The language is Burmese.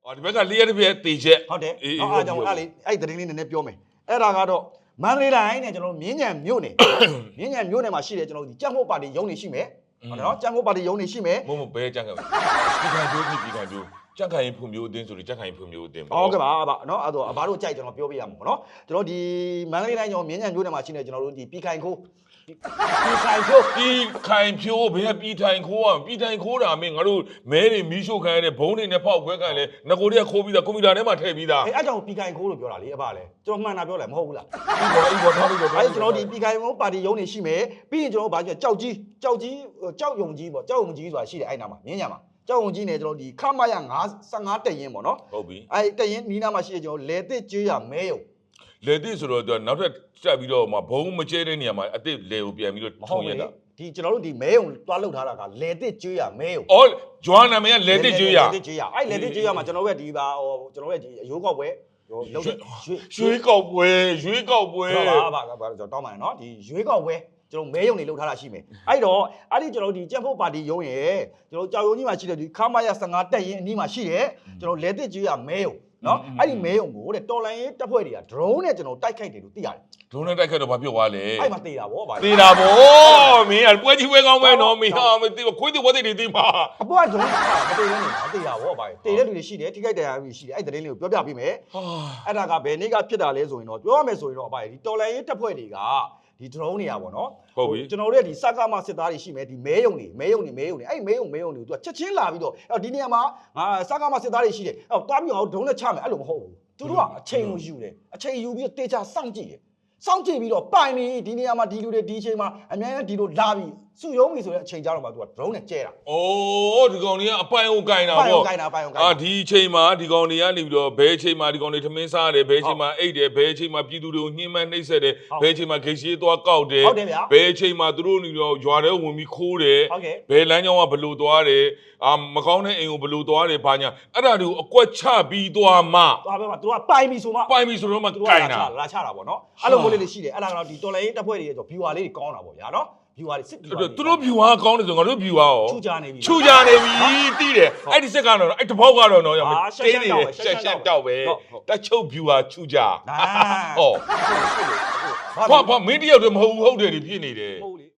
အော်ဒီဘက်ကလျှက်တစ်ပြက်တေချက် ဟုတ်တယ်အားကြောင့်အဲ့လေအဲ့သတင်းလေးနည်းနည်းပြောမယ်အဲ့ဒါကတော့မန္တလေးတိုင်းနဲ့ကျွန်တော်တို့မြင်းညံမြို့နယ်မြင်းညံမြို့နယ်မှာရှိတယ်ကျွန်တော်တို့ဒီကြက်ဖို့ပါတီရုံးနေရှိမယ်ဟုတ်တယ်နော်ကြက်ဖို့ပါတီရုံးနေရှိမယ် မဘဲကြက်ခံဒီခံကျိုးဒီခံကျိုးကြက်ခံရင်ဖွံ့ဖြိုးအတင်းဆိုပြီးကြက်ခံရင်ဖွံ့ဖြိုးအတင်း ဟုတ်ကဲ့ပါနော်အဲ့တော့အဘတို့ကြိုက်ကျွန်တော်ပြောပြရမှာပေါ့နော်ကျွန်တော်ဒီမန္တလေးတိုင်းကျွန်တော်မြင်းညံမြို့နယ်မှာရှိနေကျွန်တော်တို့ဒီပီခိုင်ခိုးပြီးခိုင်ဖြိုးဘယ်ပြီးထိုင်ခိုးอ่ะပြီးထိုင်ခိုးတာမင်းငါတို့မဲတွေမီးရှို့ခံရတဲ့ဘုံတွေနဲ့ဖောက်ခွဲခံလဲငကိုတွေကခိုးပြီးသားကွန်ပျူတာထဲမှာထည့်ပြီးသားအဲ့အကြောင်းပီခိုင်ခိုးလို့ပြောတာလေအဘလည်းကျွန်တော်မှန်တာပြောလဲမဟုတ်ဘူးလားအေးပေါ်ထားပြီးတော့အဲ့ကျွန်တော်ဒီပီခိုင်ခိုးပါတီရုံးနေရှိမယ်ပြီးရင်ကျွန်တော်ဗာကြောက်ယုံကြီးပေါ့ကြောက်ယုံကြီးဆိုတာရှိတယ်အဲ့နာမှာမြင်းညာမှာကြောက်ယုံကြီးနဲ့ကျွန်တော်ဒီခမရ55တက်ရင်ပေါ့နော်ဟုတ်ပြီအဲ့တက်ရင်နီးနားမှာရှိတယ်ကျွန်တော်လေတစ်ကျွေးရမဲယုံလေတစ်ဆိုတော့နောက်ထပ်တက်ပြီးတော့မှဘုံမကျဲတဲ့နေရာမှာအစ်စ်လေကိုပြန်ပြီးတော့ထုံရတာဒီကျွန်တော်တို့ဒီမဲယုံတွားလောက်ထားတာကလေတစ်ကျွေးရမဲယုံအော်ဂျွာနာမည်ကလေတစ်ကျွေးရအဲ့လေတစ်ကျွေးရမှာကျွန်တော်ရဲ့ဒီပါကျွန်တော်ရဲ့ဒီအယိုးကောက်ပွဲရွှေကောက်ပွဲဟုတ်ပါကျွန်တော်တောင်းပါမယ်နော်ဒီရွေးကောက်ပွဲကျွန်တော်မဲယုံနေလောက်ထားတာရှိမယ်အဲ့တော့အဲ့ဒီကျွန်တော်ဒီကြက်ဖို့ပါတီရုံးရယ်ကျွန်တော်ကြောက်ရုံကြီးမှာရှိတဲ့ဒီခမရ55တက်ရင်အနီးမှာရှိတယ်ကျွန်တော်လေတစ်ကျွေးရမဲယုံနော်အဲ့ဒီမဲယုံကိုတဲ့တော်လိုင်းရေးတပ်ဖွဲ့တွေက drone နဲ့ကျွန်တော်တိုက်ခိုက်တယ်လို့သိရတယ် drone နဲ့တိုက်ခိုက်တော့ဘာဖြစ်သွားလဲအဲ့မှာတေးတာဗောဗျာတေးတာဗောမင်းကပွဲကြီးပွဲကောင်းပဲနော်မင်းဟာမသိခွေးတွေဝတ်တွေသိမှာအပေါ်က drone မတေးနေမတေးတာဗောဗျာတေးတဲ့လူတွေရှိတယ်ထိခိုက်တရားတွေရှိတယ်အဲ့သတင်းလေးကိုပြောပြပေးမယ်အဲ့ဒါကဘယ်နေ့ကဖြစ်တာလဲဆိုရင်တော့ပြောရမယ်ဆိုရင်တော့ဗျာဒီတော်လိုင်းရေးတပ်ဖွဲ့တွေကဒီ drone တွေကပေါ့နော်ဟုတ်ပြီကျွန်တော်တို့ရဲ့ဒီစကားမစစ်သားတွေရှိမယ်ဒီမဲယုံတွေအဲ့မဲယုံတွေကိုသူကချက်ချင်းလာပြီးတော့ဒီနေရာမှာငါစကားမစစ်သားတွေရှိတယ်တွားပြီးတော့ drone နဲ့ချမယ်အဲ့လိုမဟုတ်ဘူးသူတို့ကအချိန်ကိုယူတယ်အချိန်ယူပြီးတေချာစောင့်ကြည့်တယ်စောင့်ကြည့်ပြီးတော့ပိုင်ပြီဒီနေရာမှာဒီလူတွေဒီအချိန်မှာအများကြီးဒီလိုလာပြီးစုယုံပြီဆိုတဲ့အချိန်ကြတော့မှသူက drone နဲ့ကျဲတာ။အိုးဒီကောင်တွေကအပိုင်ကိုကင်တာပေါ့။ဒီအချိန်မှာဒီကောင်တွေကနေပြီးတော့ဘယ်အချိန်မှာဒီကောင်တွေထမင်းစားတယ်ဘယ်အချိန်မှာအိတ်တယ်ဘယ်အချိန်မှာပြည်သူတွေကိုညှင်းပန်းနှိပ်စက်တယ်ဘယ်အချိန်မှာဂိတ်ရှိသွားကောက်တယ်ဘယ်အချိန်မှာသူတို့နေတော့ရွာထဲဝင်ပြီးခိုးတယ်ဘယ်လမ်းကြောင်းကဘလို့သွားတယ်မကောင်းတဲ့အိမ်ကိုဘလို့သွားတယ်ဘာညာအဲ့ဒါတွေကိုအကွက်ချပြီးသွားမှသွားပဲမှာသူကပိုင်ပြီဆိုမှပိုင်ပြီဆိုတော့မှကင်တာလာချတာပေါ့နော်အဲ့လိုမျိုးလေးရှိတယ်အဲ့ဒါကတော့ဒီတော်လိုင်းရေးတပ်ဖွဲ့တွေရဲ့ဆို viewer လေးတွေကောင်းတာပေါ့ဗျာနော်viewer တွေစစ် viewer သူတို့ viewer ကောင်းတယ်ဆိုငါတို့ viewer ရောချူကြနေပြီတီးတယ်အဲ့ဒီစစ်ကတော့အဲ့တပေါက်ကတော့နော်တင်းနေတယ်ရှက်တောက်ပဲတက်ချုပ် viewer ချူကြဟောဘာမင်းတယောက်တည်းမဟုတ်ဘူးဟုတ်တယ်ဒီဖြစ်နေတယ်ဟုတ်